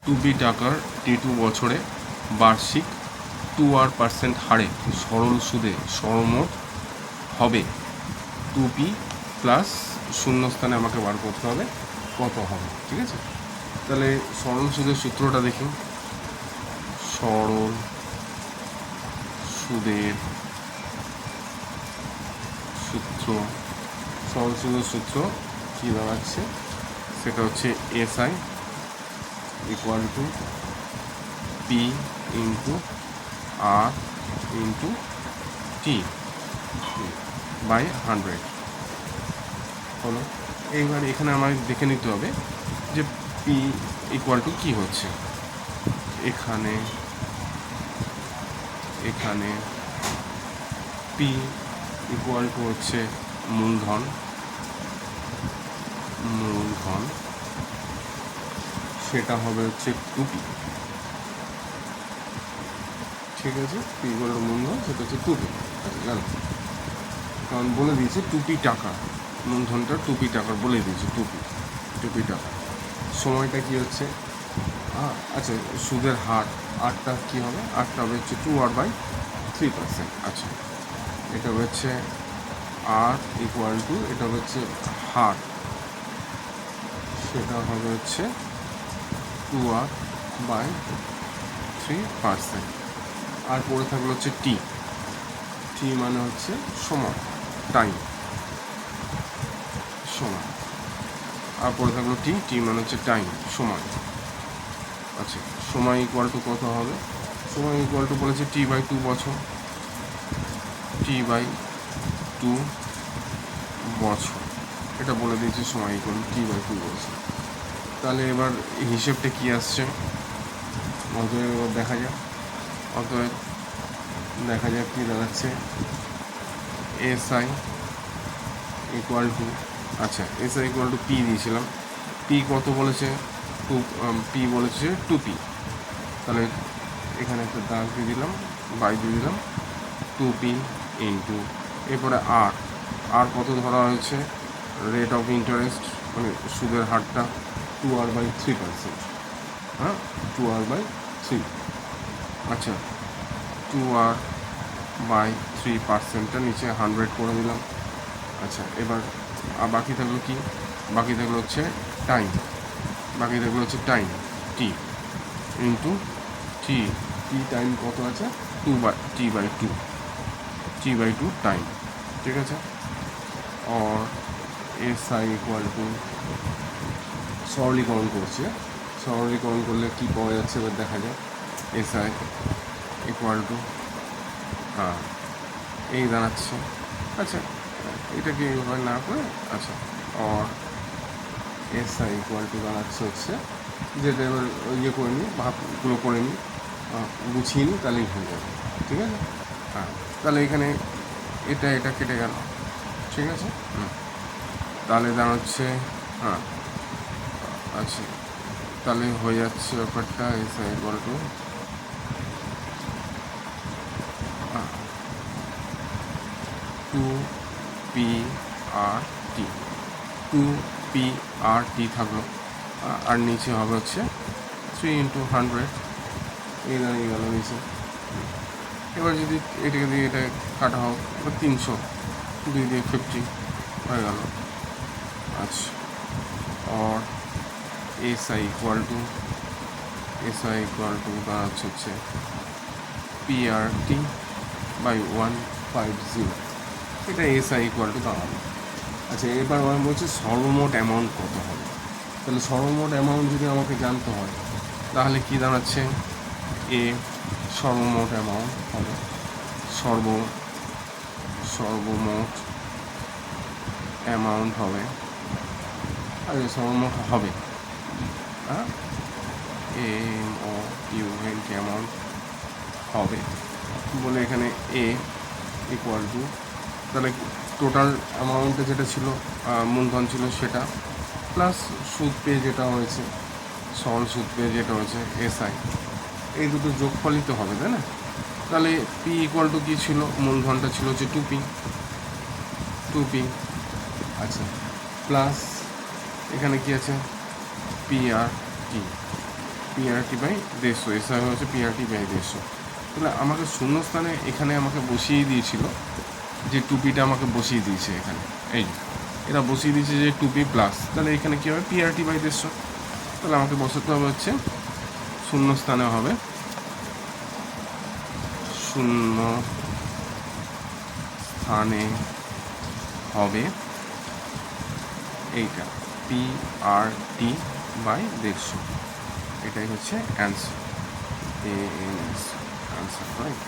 2B টাকার T2 বছরে বার্ষিক 2% হারে সরল সুদে সরলমোট হবে 2P প্লাস শূন্যস্থানে আমাকে বার করতে হবে কত হবে। ঠিক আছে, তাহলে সরল সুদের সূত্রটা দেখি। সরল সুদের সূত্র কী দাঁড়াচ্ছে, সেটা হচ্ছে SI equal to P into R into T by 100 হলো। এইবার এখানে আমাকে দেখে নিতে হবে যে P ইকুয়াল টু কী হচ্ছে। এখানে P ইকুয়াল টু হচ্ছে মূলধন, সেটা হবে হচ্ছে 2P। ঠিক আছে, P ইকুয়াল টু মূলধন, সেটা হচ্ছে 2P। গেল, কারণ বলে দিয়েছে 2P টাকা, মূলধনটা 2P টাকার বলে দিয়েছে 2P টাকা। সময়টা কি হচ্ছে, আচ্ছা সুদের হারটা কী হবে, হারটা হবে হচ্ছে 2R/3%। আচ্ছা, এটা হচ্ছে R ইকুয়াল টু, এটা হচ্ছে হার, সেটা হবে হচ্ছে 2R/3%। আর পড়ে থাকলো হচ্ছে টি মানে হচ্ছে সময়, টাইম, সময়। আর পড়ে থাকলো টি মানে হচ্ছে টাইম, সময়। আচ্ছা, সময় ইকুয়াল টু কত হবে, সময় ইকুয়াল টু বলেছে T/2 বছর, T/2 বছর, এটা বলে দিয়েছে সময় ইকুয়াল টু T/2 বছর। তাহলে এবার হিসেবটা কি আসছে, অতএব দেখা যাক কী দাঁড়াচ্ছে। SI ইকুয়াল টু, আচ্ছা SI ইকুয়াল টু P দিয়েছিলাম, P কত বলেছে, P বলেছে 2P। তাহলে এখানে একটা দাগ দিয়ে দিলাম, বাই দিয়ে দিলাম 2P ইন্টু, এরপরে আর কত ধরা হয়েছে, রেট অফ ইন্টারেস্ট মানে সুদের হারটা 2R/3%। হ্যাঁ, 2R/3। আচ্ছা, 2R/3%টা নিচে 100 করে দিলাম। আচ্ছা, এবার বাকি থাকলো কি, বাকি থাকলো হচ্ছে টাইম, টি ইন্টু টি টাইম কত আছে, T/2 টাইম। ঠিক আছে, আর SI ইকুয়াল টু, সরলীকরণ করলে কি পাওয়া যাচ্ছে এবার দেখা যায়। SI ইকুয়াল টু এই দাঁড়াচ্ছে, আচ্ছা এটাকে এইভাবে না করে, আচ্ছা আর SI ইকুয়াল টু দাঁড়াচ্ছে হচ্ছে, যেটা এবার ইয়ে করে নিই, ভাগগুলো করে নিই, গুছিয়ে নিই, তাহলেই হয়ে যাবে। ঠিক আছে, হ্যাঁ, তাহলে এখানে এটা কেটে গেল। ঠিক আছে, তাহলে দাঁড়াচ্ছে, হ্যাঁ আচ্ছা, তাহলে হয়ে যাচ্ছে ব্যাপারটা SI ইকুয়াল টু 2PRT থাকলো, আর নিচে হবে হচ্ছে 3 × 100, এই দাঁড়িয়ে গেল নিচে। এবার যদি এটাকে দিয়ে এটা কাটা হোক, এবার 300, 2 দিয়ে 50 হয়ে গেল। আচ্ছা, আর SI ইকুয়াল টু দাঁড়াচ্ছে হচ্ছে PRT/150, এটা SI ইকুয়াল টু দাঁড়ালো। আচ্ছা, এবার আমি বলছি সর্বমোট অ্যামাউন্ট কত হবে। তাহলে সর্বমোট অ্যামাউন্ট যদি আমাকে জানতে হয়, তাহলে কি দাঁড়াচ্ছে, সর্বমোট অ্যামাউন্ট হবে, সর্বমোট অ্যামাউন্ট হবে, আচ্ছা সর্বমোট হবে, হ্যাঁ অ্যামাউন্ট হবে বলে এখানে ইকুয়াল টু, তাহলে টোটাল অ্যামাউন্টে যেটা ছিল, মূলধন ছিল সেটা, প্লাস সুদ পেয়ে যেটা হয়েছে, সরল সুদ পেয়ে যেটা হয়েছে SI, এই দুটো যোগফলই তো হবে, তাই না। তাহলে P ইকুয়াল টু কী ছিল, মূলধনটা ছিল হচ্ছে 2P। আচ্ছা, প্লাস এখানে কি আছে, PRT, পিআরটি বাই 150, এসআই হচ্ছে পিআরটি বাই 150। তাহলে আমাকে শূন্যস্থানে এখানে আমাকে বসিয়ে দিয়েছিল যে টুপিটা আমাকে বসিয়ে দিয়েছে এখানে, এই যে এটা বসিয়ে দিয়েছে যে টুপি প্লাস, তাহলে এখানে কী হবে পিআরটি বাই 150। তাহলে আমাকে বসাতে হবে হচ্ছে শূন্যস্থানে হবে শূন্য স্থানে হবে এইটা পিআরটি বাই 150, এটাই হচ্ছে অ্যান্সার, ANS অ্যান্সার, রাইট।